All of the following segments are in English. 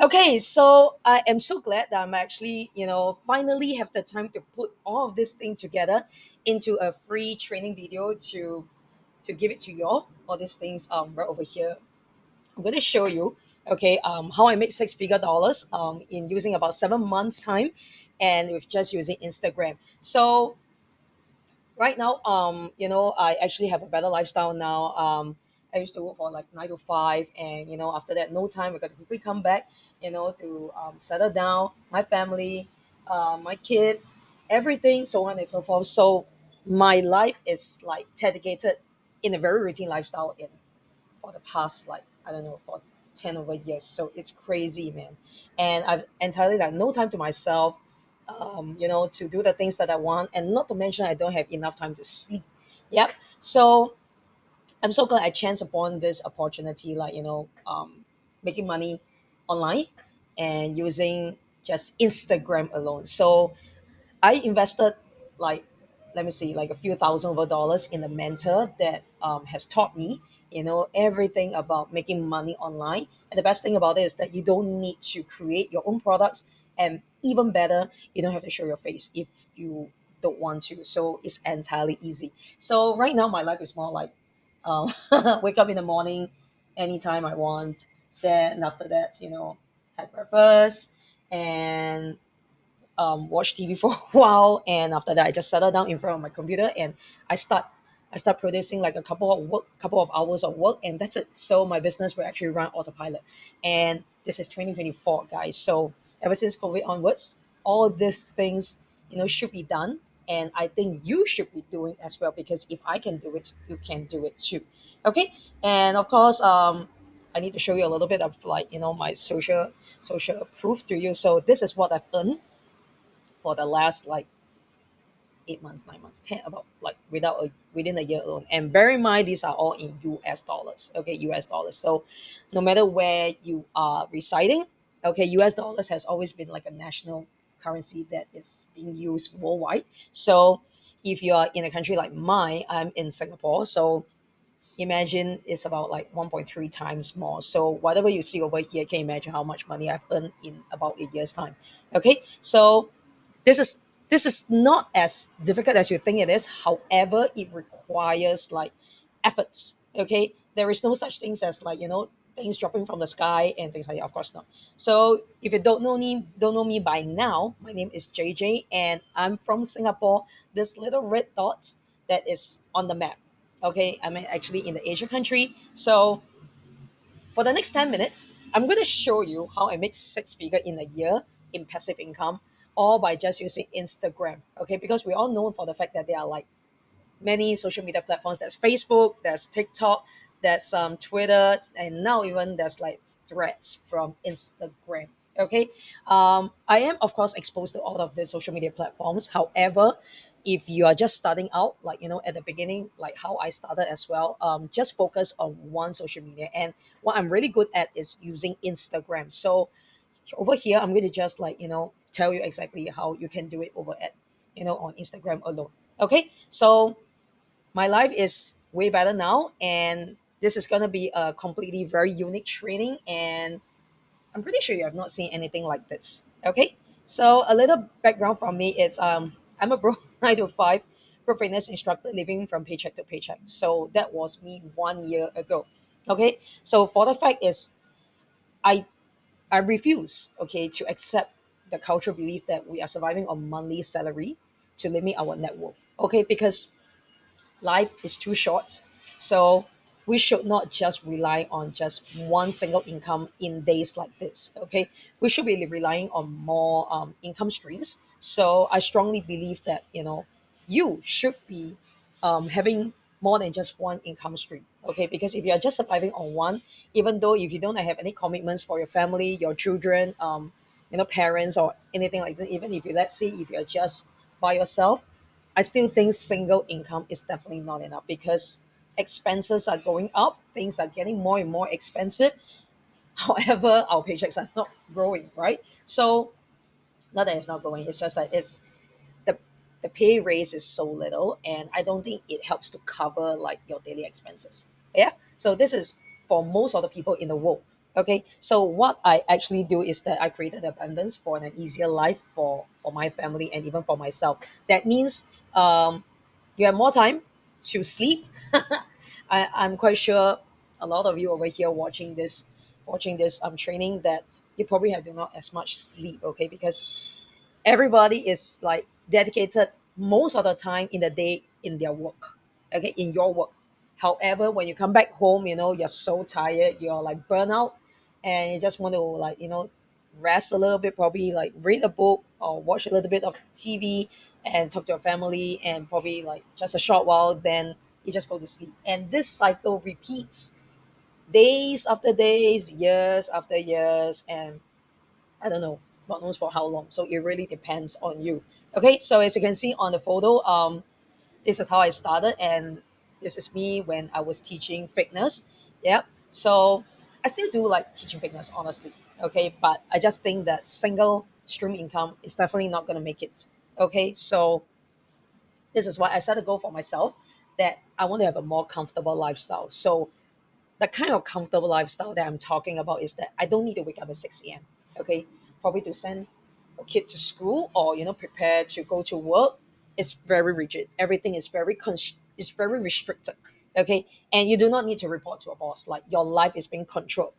Okay, so I am so glad that I'm actually, finally have the time to put all of this thing together into a free training video to give it to you all these things right over here. I'm going to show you, okay, how I make six-figure dollars in using about 7 months time, and with just using Instagram. So right now, I actually have a better lifestyle now. I used to work for like 9 to 5, and after that, no time. I got to quickly come back, to settle down my family, my kid, everything, so on and so forth. So my life is like dedicated in a very routine lifestyle in for the past, like, I don't know, for 10 over years. So it's crazy, man. And I've entirely like no time to myself, to do the things that I want. And not to mention, I don't have enough time to sleep. Yep. So I'm so glad I chanced upon this opportunity, like, making money online and using just Instagram alone. So I invested like, let me see, like a few thousand over dollars in a mentor that has taught me, everything about making money online. And the best thing about it is that you don't need to create your own products, and even better, you don't have to show your face if you don't want to. So it's entirely easy. So right now, my life is more like, wake up in the morning anytime I want. Then after that, have breakfast and watch TV for a while, and after that, I just settle down in front of my computer and I start I start producing like couple of hours of work, and that's it. So my business will actually run autopilot, and this is 2024, guys. So ever since COVID onwards, all these things should be done, and I think you should be doing as well, because if I can do it, you can do it too. Okay, and of course, I need to show you a little bit of like my social proof to you. So this is what I've earned for the last like 8 months, 9 months, 10, about like within a year alone. And bear in mind, these are all in US dollars. Okay, US dollars. So no matter where you are residing, okay, US dollars has always been like a national currency that is being used worldwide. So if you are in a country like mine, I'm in Singapore. So imagine it's about like 1.3 times more. So whatever you see over here, can you imagine how much money I've earned in about a year's time? Okay, so this is not as difficult as you think it is. However, it requires like efforts. Okay, there is no such things as like things dropping from the sky and things like that. Of course not. So if you don't know me by now, my name is JJ, and I'm from Singapore. This little red dot that is on the map. Okay, I'm actually in the Asia country. So for the next 10 minutes, I'm going to show you how I make six figure in a year in passive income, all by just using Instagram. Okay, because we all know for the fact that there are like many social media platforms. There's Facebook, there's TikTok, there's Twitter, and now even there's like threads from Instagram. Okay, I am of course exposed to all of the social media platforms. However, if you are just starting out, like at the beginning, like how I started as well, just focus on one social media. And what I'm really good at is using Instagram. So over here, I'm going to just like tell you exactly how you can do it over at on Instagram alone. Okay, so my life is way better now, and this is going to be a completely very unique training, and I'm pretty sure you have not seen anything like this. Okay, so a little background from me is I'm a broke 9 to 5 broke fitness instructor living from paycheck to paycheck. So that was me 1 year ago. Okay, so for the fact is i I refuse, okay, to accept the cultural belief that we are surviving on monthly salary to limit our net worth. Okay, because life is too short. So we should not just rely on just one single income in days like this. Okay, we should be relying on more income streams. So I strongly believe that you should be having more than just one income stream. Okay, because if you are just surviving on one, even though if you don't have any commitments for your family, your children, parents or anything like that, even if you, let's say, if you're just by yourself, I still think single income is definitely not enough, because expenses are going up, things are getting more and more expensive. However, our paychecks are not growing, right? So not that it's not growing, it's just that it's the the pay raise is so little, and I don't think it helps to cover like your daily expenses. Yeah. So this is for most of the people in the world. Okay, so what I actually do is that I created abundance for an easier life for my family and even for myself. That means you have more time to sleep. I'm quite sure a lot of you over here watching this training that you probably have not as much sleep, okay? Because everybody is like dedicated most of the time in the day in their work, okay, in your work. However, when you come back home, you're so tired, you're like burnout, and you just want to like rest a little bit, probably like read a book or watch a little bit of TV and talk to your family, and probably like just a short while, then you just go to sleep, and this cycle repeats days after days, years after years, and I don't know, God knows for how long. So it really depends on you. Okay, so as you can see on the photo, this is how I started, and this is me when I was teaching fitness. Yep. So I still do like teaching fitness, honestly. Okay, but I just think that single stream income is definitely not gonna make it. Okay, so this is why I set a goal for myself that I want to have a more comfortable lifestyle. So the kind of comfortable lifestyle that I'm talking about is that I don't need to wake up at 6 a.m. Okay, probably to send a kid to school or prepare to go to work. It's very rigid. Everything is is very restricted. Okay, and you do not need to report to a boss. Like your life is being controlled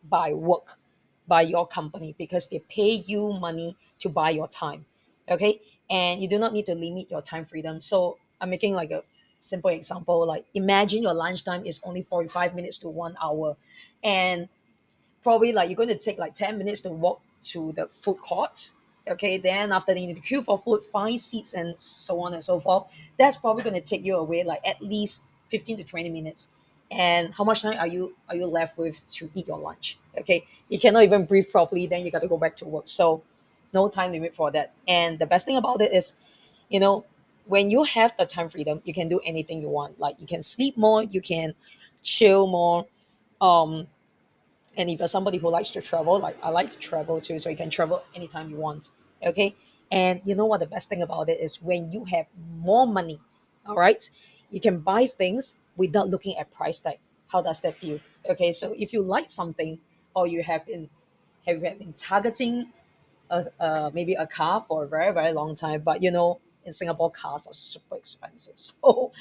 by work, by your company, because they pay you money to buy your time. Okay, and you do not need to limit your time freedom. So I'm making like a simple example. Like imagine your lunchtime is only 45 minutes to 1 hour, and probably like you're going to take like 10 minutes to walk to the food court. Okay, then after that you need to queue for food, find seats, and so on and so forth. That's probably going to take you away like at least 15 to 20 minutes. And how much time are you left with to eat your lunch? Okay, you cannot even breathe properly, then you got to go back to work. So no time limit for that. And the best thing about it is, you know when you have the time freedom, you can do anything you want. Like you can sleep more, you can chill more. Um and if you're somebody who likes to travel, like I like to travel too, so you can travel anytime you want. Okay. And you know what the best thing about it is, when you have more money, all right, you can buy things without looking at price tag. How does that feel? Okay, so if you like something, or you have been targeting maybe a car for a very very long time, but in Singapore cars are super expensive. So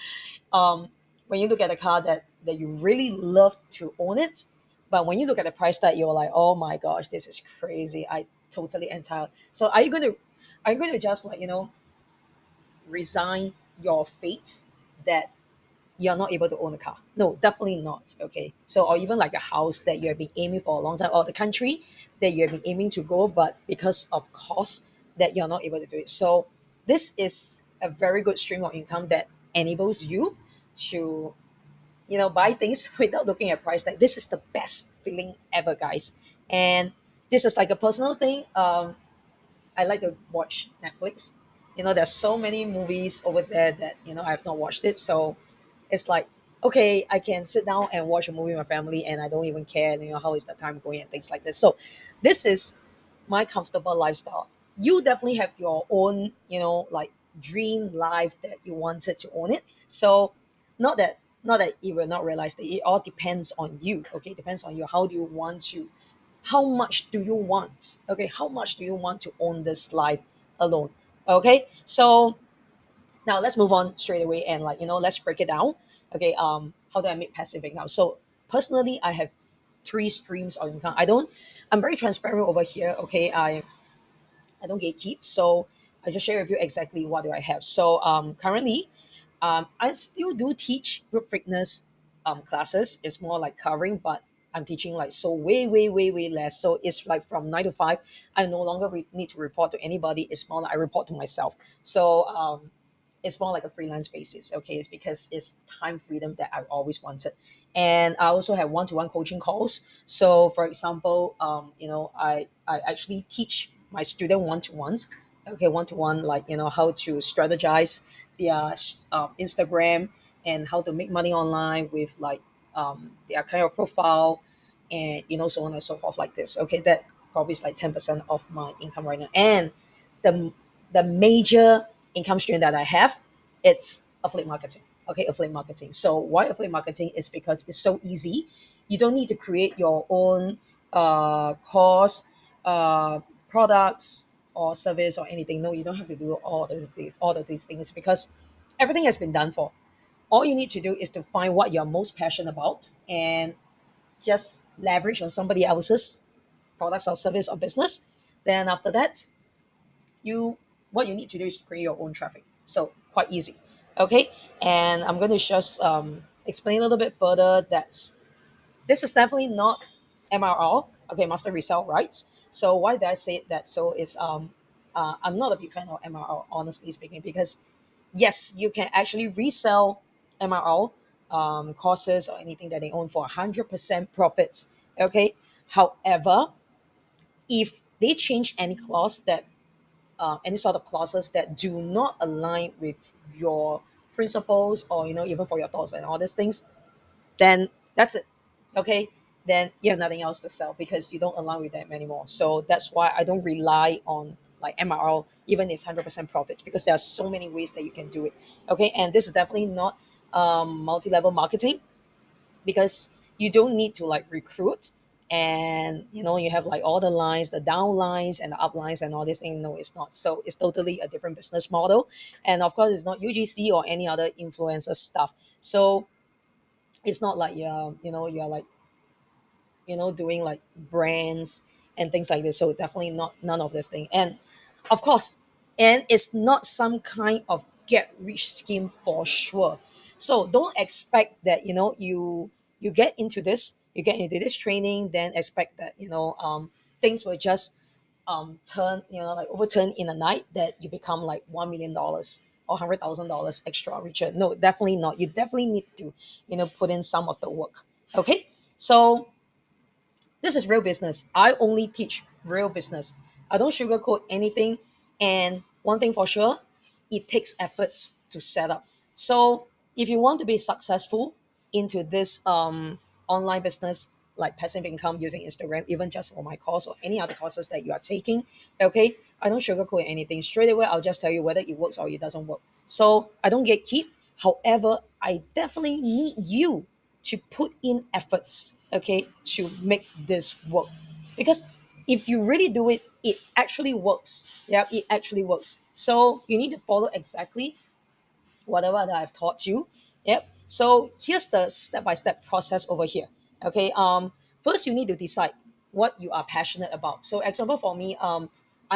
when you look at a car that you really love to own it, but when you look at the price tag, you're like, oh my gosh, this is crazy. I totally entitled. So are you going to just like resign your fate that you're not able to own a car? No, definitely not. Okay, so or even like a house that you have been aiming for a long time, or the country that you have been aiming to go, but because of cost that you're not able to do it. So this is a very good stream of income that enables you to buy things without looking at price tag. This is the best feeling ever, guys. And this is like a personal thing. I like to watch Netflix. There's so many movies over there that I have not watched it. So it's like, okay, I can sit down and watch a movie with my family, and I don't even care how is the time going and things like this. So this is my comfortable lifestyle. You definitely have your own like dream life that you wanted to own it. So not that you will not realize that it all depends on you. Okay, it depends on you. How much do you want? Okay, how much do you want to own this life alone? Okay, so now let's move on straight away, and let's break it down. Okay, how do I make passive income? So personally, I have three streams of income. I'm very transparent over here. Okay, I don't gatekeep, so I just share with you exactly what do I have. So currently, I still do teach group fitness classes. It's more like covering, but I'm teaching like so way, way, way, way less. So it's like from 9 to 5. I no longer need to report to anybody. It's more like I report to myself. So it's more like a freelance basis. Okay, it's because it's time freedom that I always wanted. And I also have one-to-one coaching calls. So for example, I actually teach my student one-to-ones. Okay, one-to-one, like how to strategize their Instagram, and how to make money online with like their kind of profile, and so on and so forth, like this. Okay, that probably is like 10% of my income right now. And the the major income stream that I have, it's affiliate marketing. Okay, affiliate marketing. So why affiliate marketing is because it's so easy. You don't need to create your own course, uh, products or service or anything. No, you don't have to do all of these things because everything has been done for. All you need to do is to find what you're most passionate about and just leverage on somebody else's products or service or business. Then after that, you what you need to do is create your own traffic. So quite easy. Okay. And I'm going to just explain a little bit further that this is definitely not MRR, okay, master resale rights. So why did I say that? So is I'm not a big fan of MRR, honestly speaking, because yes, you can actually resell MRR courses or anything that they own for 100% profits. Okay. However, if they change any clause that any sort of clauses that do not align with your principles or even for your thoughts and all these things, then that's it. Okay. Then you have nothing else to sell because you don't align with them anymore. So that's why I don't rely on like MRL, even it's 100% profits, because there are so many ways that you can do it. Okay. And this is definitely not multi-level marketing, because you don't need to like recruit and you have like all the lines, the down lines and the up lines and all this thing. No, it's not. So it's totally a different business model. And of course it's not UGC or any other influencer stuff. So it's not like you're like doing like brands and things like this. So definitely not none of this thing. And of course, and it's not some kind of get rich scheme for sure. So don't expect that you get into this training, then expect that things will just turn like overturn in a night, that you become like $1 million or $100,000 extra richer. No, definitely not. You definitely need to put in some of the work. Okay. So this is real business. I only teach real business. I don't sugarcoat anything. And one thing for sure, it takes efforts to set up. So if you want to be successful into this online business, like passive income using Instagram, even just for my course or any other courses that you are taking, okay, I don't sugarcoat anything. Straight away, I'll just tell you whether it works or it doesn't work. So I don't get keep. However, I definitely need you to put in efforts, okay, to make this work. Because if you really do it, it actually works. Yeah, it actually works. So you need to follow exactly whatever that I've taught you. Yep. So here's the step-by-step process over here. Okay. First you need to decide what you are passionate about. So example for me, I'm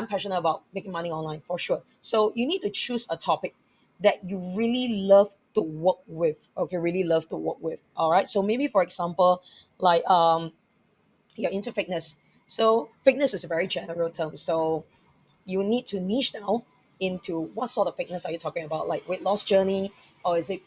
passionate about making money online for sure. So you need to choose a topic that you really love to work with. Okay, really love to work with. All right. So maybe for example, like you're into fitness. So fitness is a very general term. So you need to niche down into what sort of fitness are you talking about, like weight loss journey, or is it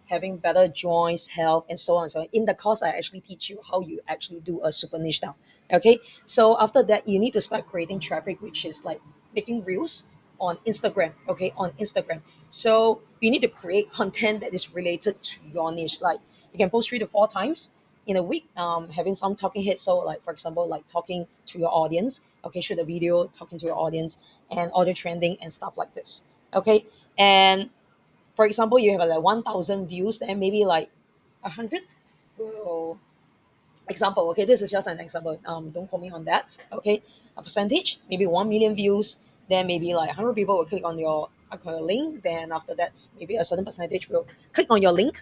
having better joints health and so on and so on. In the course I actually teach you how you actually do a super niche down. Okay, so after that you need to start creating traffic, which is like making reels on Instagram. Okay, on Instagram. So you need to create content that is related to your niche. Like you can post 3 to 4 times in a week, having some talking heads. So like for example, like talking to your audience. Okay, shoot a video talking to your audience and audio trending and stuff like this. Okay, and for example, you have like 1,000 views, and maybe like 100 will example. Okay, this is just an example. Don't quote me on that. Okay, a percentage, maybe 1 million views, then maybe like 100 people will click on your link. Then after that, maybe a certain percentage will click on your link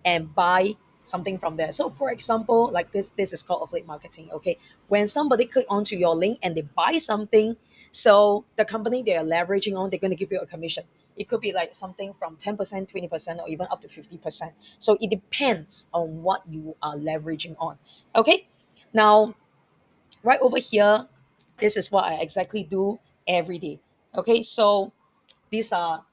and buy something from there. So for example, like this is called affiliate marketing. Okay, when somebody click onto your link and they buy something, so the company they are leveraging on, they're going to give you a commission. It could be like something from 10%, 20%, or even up to 50%. So it depends on what you are leveraging on. Okay, now right over here, this is what I exactly do every day. Okay, so these are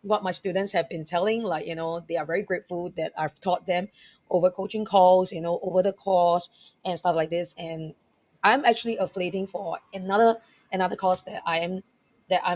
what my students have been telling, like they are very grateful that I've taught them over coaching calls, over the course and stuff like this. And I'm actually affiliating for another course that I'm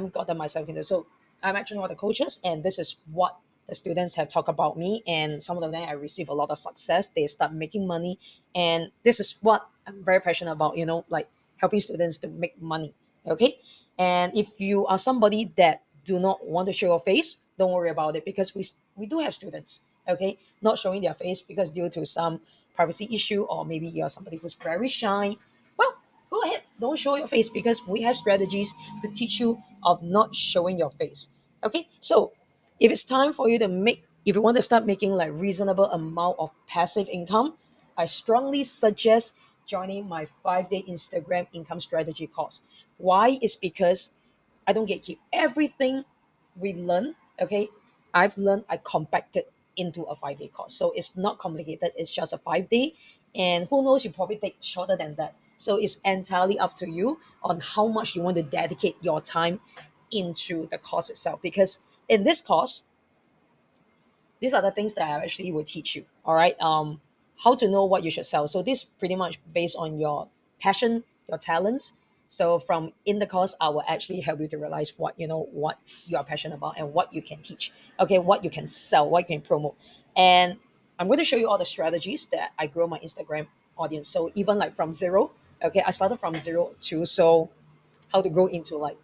gotten myself into. So I'm actually one of the coaches, and this is what the students have talked about me, and some of them I receive a lot of success. They start making money, and this is what I'm very passionate about, like helping students to make money. Okay, and if you are somebody that do not want to show your face, don't worry about it, because we do have students, okay, not showing their face because due to some privacy issue, or maybe you're somebody who's very shy, well, go ahead, don't show your face, because we have strategies to teach you of not showing your face. Okay, so if it's time for you to make, if you want to start making like reasonable amount of passive income, I strongly suggest joining my 5-day Instagram income strategy course. Why? Is because I don't gatekeep everything we learn. Okay, I've learned, I compacted into a 5-day course, so it's not complicated, it's just a 5-day, and who knows, you probably take shorter than that. So it's entirely up to you on how much you want to dedicate your time into the course itself, because in this course, these are the things that I actually will teach you. All right. How to know what you should sell. So this pretty much based on your passion, your talents. So from in the course, I will actually help you to realize what what you are passionate about and what you can teach. Okay, what you can sell, what you can promote. And I'm going to show you all the strategies that I grow my Instagram audience. So even like from zero, okay, I started from zero to, so how to grow into like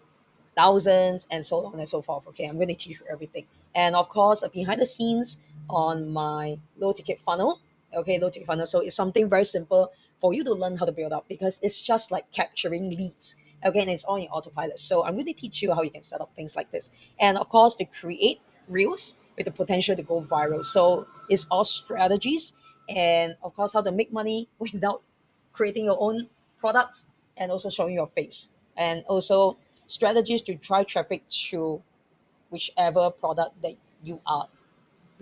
thousands and so on and so forth. Okay, I'm going to teach you everything. And of course, behind the scenes on my low ticket funnel. Okay, low ticket funnel. So it's something very simple for you to learn how to build up, because it's just like capturing leads. Okay, and it's all in autopilot. So I'm going to teach you how you can set up things like this. And of course, to create reels with the potential to go viral. So it's all strategies, and of course, how to make money without creating your own products and also showing your face, and also strategies to drive traffic to whichever product that you are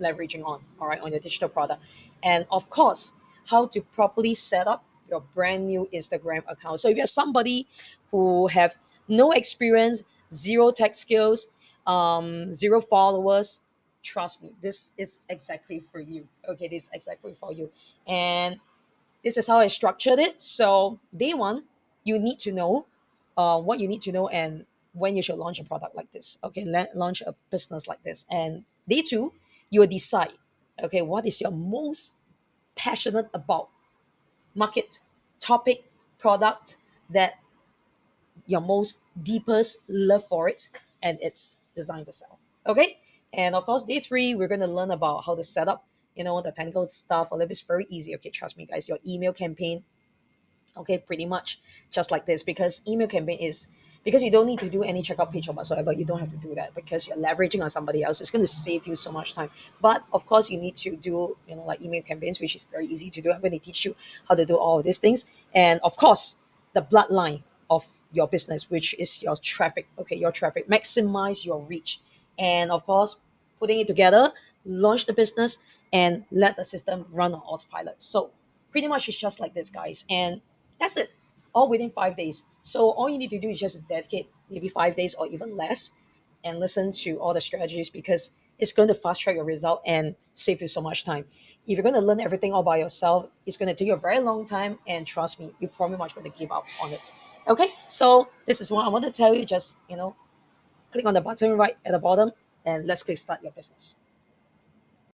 leveraging on, all right, on your digital product. And of course, how to properly set up your brand new Instagram account. So if you're somebody who have no experience, zero tech skills, zero followers, trust me, this is exactly for you. Okay, this is exactly for you. And this is how I structured it. So day one, you need to know what you need to know and when you should launch a product like this. Okay, launch a business like this. And day two, you will decide, okay, what is your most passionate about market, topic, product that your most deepest love for it, and it's designed to sell. Okay, and of course, day three, we're going to learn about how to set up, the technical stuff. A little bit. It's very easy. Okay, trust me, guys. Your email campaign, okay, pretty much just like this, because email campaign is, because you don't need to do any checkout page or whatsoever. You don't have to do that because you're leveraging on somebody else. It's going to save you so much time. But of course, you need to do, like email campaigns, which is very easy to do. I'm going to teach you how to do all of these things. And of course, the bloodline of your business, which is your traffic. Okay, your traffic, maximize your reach. And of course, putting it together, launch the business, and let the system run on autopilot. So pretty much it's just like this, guys. And that's it, all within 5 days. So all you need to do is just dedicate maybe 5 days or even less, and listen to all the strategies, because it's going to fast track your result and save you so much time. If you're going to learn everything all by yourself, it's going to take you a very long time, and trust me, you're probably much going to give up on it. Okay, so this is what I want to tell you. Just click on the button right at the bottom, and let's click start your business.